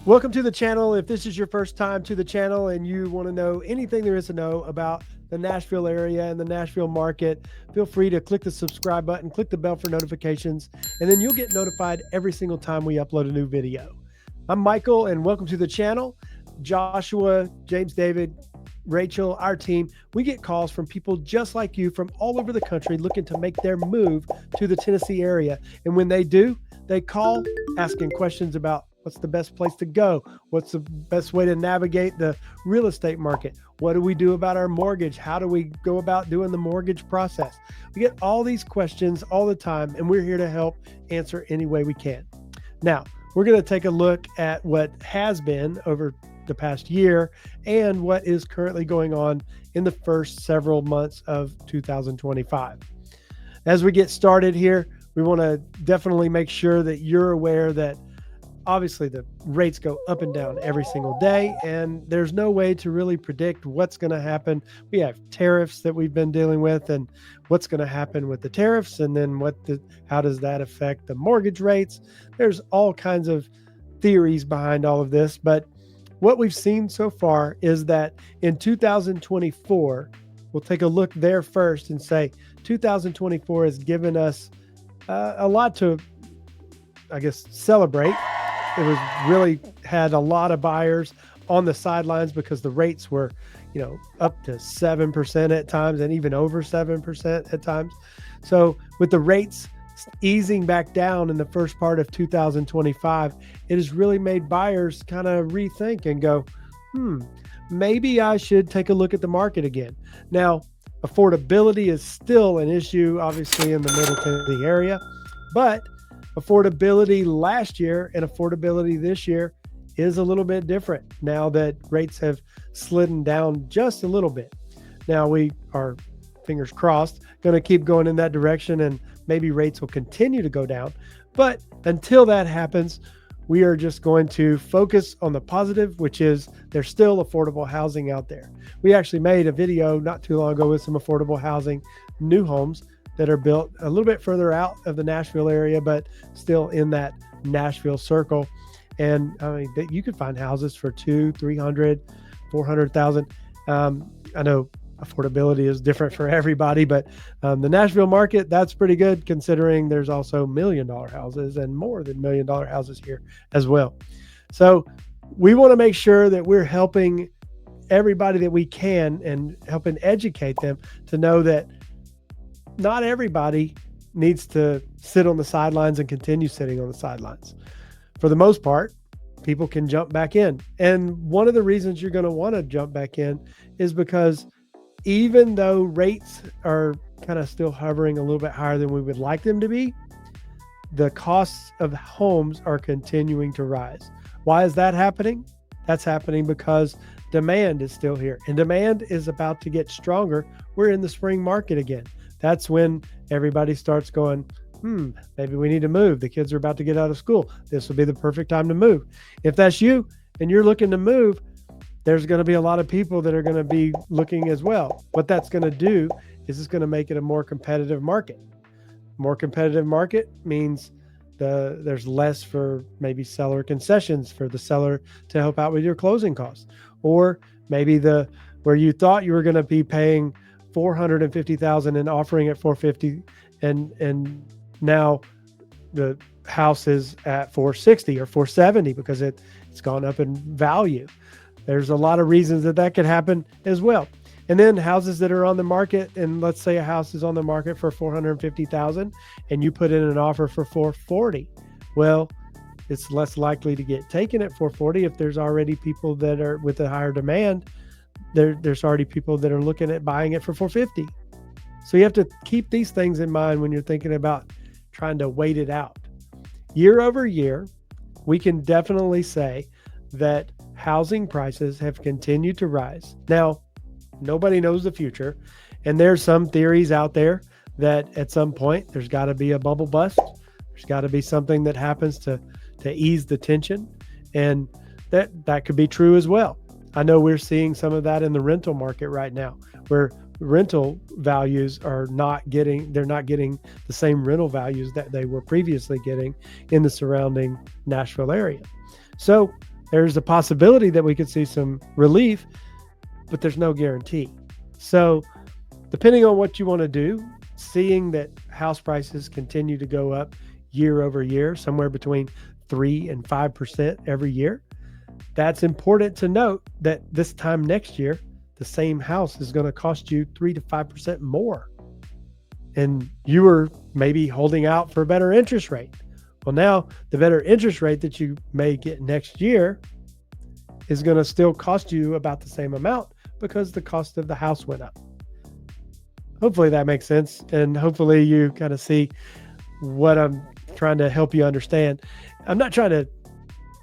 Welcome to the channel. If this is your first time to the channel and you want to know anything there is to know about the Nashville area and the Nashville market, feel free to click the subscribe button, click the bell for notifications, and then you'll get notified every single time we upload a new video. I'm Michael, and welcome to the channel. Joshua, James David, Rachel, our team, we get calls from people just like you from all over the country looking to make their move to the Tennessee area. And when they do, they call asking questions about what's the best place to go? What's the best way to navigate the real estate market? What do we do about our mortgage? How do we go about doing the mortgage process? We get all these questions all the time, and we're here to help answer any way we can. Now, we're going to take a look at what has been over the past year and what is currently going on in the first several months of 2025. As we get started here, we want to definitely make sure that you're aware that obviously the rates go up and down every single day, and there's no way to really predict what's going to happen. We have tariffs that we've been dealing with, and what's going to happen with the tariffs, and then how does that affect the mortgage rates? There's all kinds of theories behind all of this, but what we've seen so far is that in 2024, we'll take a look there first and say 2024 has given us a lot to, I guess, celebrate. It was really had a lot of buyers on the sidelines because the rates were, up to 7% at times and even over 7% at times. So with the rates easing back down in the first part of 2025, it has really made buyers kind of rethink and go, maybe I should take a look at the market again. Now, affordability is still an issue, obviously, in the Middle Tennessee area, but affordability last year and affordability this year is a little bit different now that rates have slidden down just a little bit. Now we are, fingers crossed, going to keep going in that direction, and maybe rates will continue to go down. But until that happens, we are just going to focus on the positive, which is there's still affordable housing out there. We actually made a video not too long ago with some affordable housing, new homes that are built a little bit further out of the Nashville area, but still in that Nashville circle. And I mean, you could find houses for $200,000, $300,000, $400,000. I know affordability is different for everybody, but the Nashville market, that's pretty good considering there's also $1 million houses and more than $1 million houses here as well. So we want to make sure that we're helping everybody that we can and helping educate them to know that not everybody needs to sit on the sidelines and continue sitting on the sidelines. For the most part, people can jump back in. And one of the reasons you're going to want to jump back in is because even though rates are kind of still hovering a little bit higher than we would like them to be, the costs of homes are continuing to rise. Why is that happening? That's happening because demand is still here, and demand is about to get stronger. We're in the spring market again. That's when everybody starts going, maybe we need to move. The kids are about to get out of school. This will be the perfect time to move. If that's you and you're looking to move, there's going to be a lot of people that are going to be looking as well. What that's going to do is it's going to make it a more competitive market. More competitive market means there's less for maybe seller concessions for the seller to help out with your closing costs. Or maybe where you thought you were going to be paying $450,000 and offering at $450,000, and now the house is at $460,000 or $470,000 because it's gone up in value. There's a lot of reasons that could happen as well. And then houses that are on the market, and let's say a house is on the market for $450,000 and you put in an offer for $440,000. Well, it's less likely to get taken at $440,000 if there's already people that are with a higher demand. There's already people that are looking at buying it for $450,000. So you have to keep these things in mind when you're thinking about trying to wait it out. Year over year, we can definitely say that housing prices have continued to rise. Now, nobody knows the future, and there's some theories out there that at some point there's got to be a bubble bust. There's got to be something that happens to ease the tension, and that could be true as well. I know we're seeing some of that in the rental market right now, where rental values are not getting the same rental values that they were previously getting in the surrounding Nashville area. So there's a possibility that we could see some relief, but there's no guarantee. So depending on what you want to do, seeing that house prices continue to go up year over year, somewhere between 3 and 5% every year, that's important to note that this time next year, the same house is going to cost you 3 to 5% more. And you were maybe holding out for a better interest rate. Well, now the better interest rate that you may get next year is going to still cost you about the same amount because the cost of the house went up. Hopefully that makes sense. And hopefully you kind of see what I'm trying to help you understand. I'm not trying to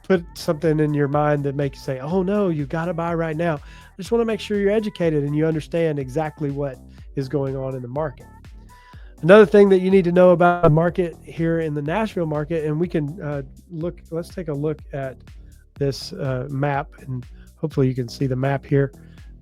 put something in your mind that makes you say, oh no, you got to buy right now. I just want to make sure you're educated and you understand exactly what is going on in the market. Another thing that you need to know about the market here in the Nashville market, and we can let's take a look at this map, and hopefully you can see the map here.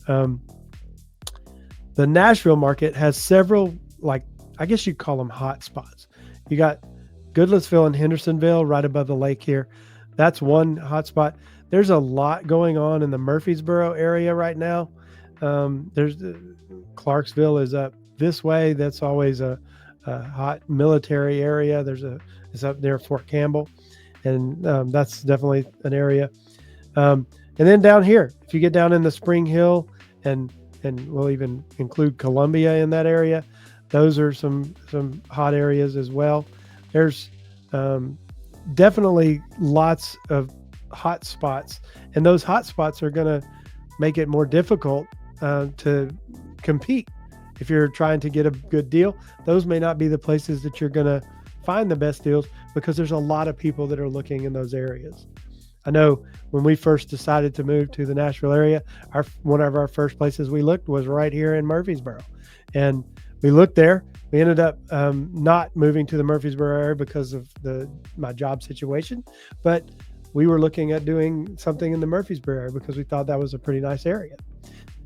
The Nashville market has several, like, I guess you'd call them hot spots. You got Goodlettsville and Hendersonville right above the lake here. That's one hot spot. There's a lot going on in the Murfreesboro area right now. There's Clarksville is up this way. That's always a hot military area. It's up near Fort Campbell, and that's definitely an area. And then down here, if you get down in the Spring Hill, and we'll even include Columbia in that area, those are some hot areas as well. There's definitely lots of hot spots, and those hot spots are going to make it more difficult to compete. If you're trying to get a good deal, those may not be the places that you're going to find the best deals because there's a lot of people that are looking in those areas. I know when we first decided to move to the Nashville area, one of our first places we looked was right here in Murfreesboro. And we looked there. We ended up not moving to the Murfreesboro area because of my job situation, but we were looking at doing something in the Murfreesboro area because we thought that was a pretty nice area.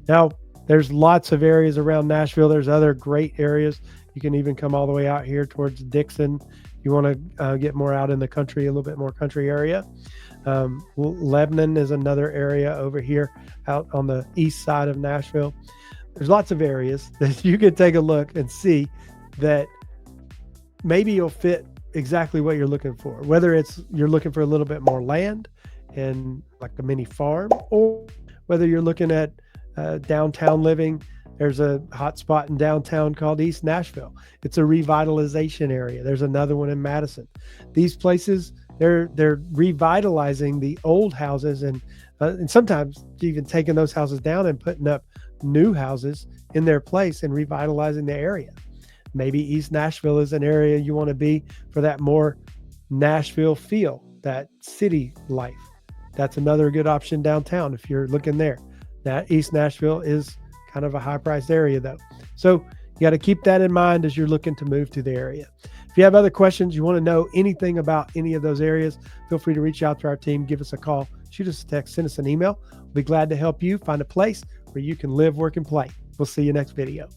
Now, there's lots of areas around Nashville. There's other great areas. You can even come all the way out here towards Dickson. You want to get more out in the country, a little bit more country area. Lebanon is another area over here out on the east side of Nashville. There's lots of areas that you can take a look and see that maybe you'll fit exactly what you're looking for, whether it's you're looking for a little bit more land and like a mini farm, or whether you're looking at downtown living. There's a hot spot in downtown called East Nashville. It's a revitalization area. There's another one in Madison. These places, they're revitalizing the old houses and sometimes even taking those houses down and putting up new houses in their place and revitalizing the area. Maybe East Nashville is an area you want to be for that more Nashville feel, that city life. That's another good option downtown if you're looking there. Now, East Nashville is kind of a high-priced area, though. So you got to keep that in mind as you're looking to move to the area. If you have other questions, you want to know anything about any of those areas, feel free to reach out to our team, give us a call, shoot us a text, send us an email. We'll be glad to help you find a place where you can live, work, and play. We'll see you next video.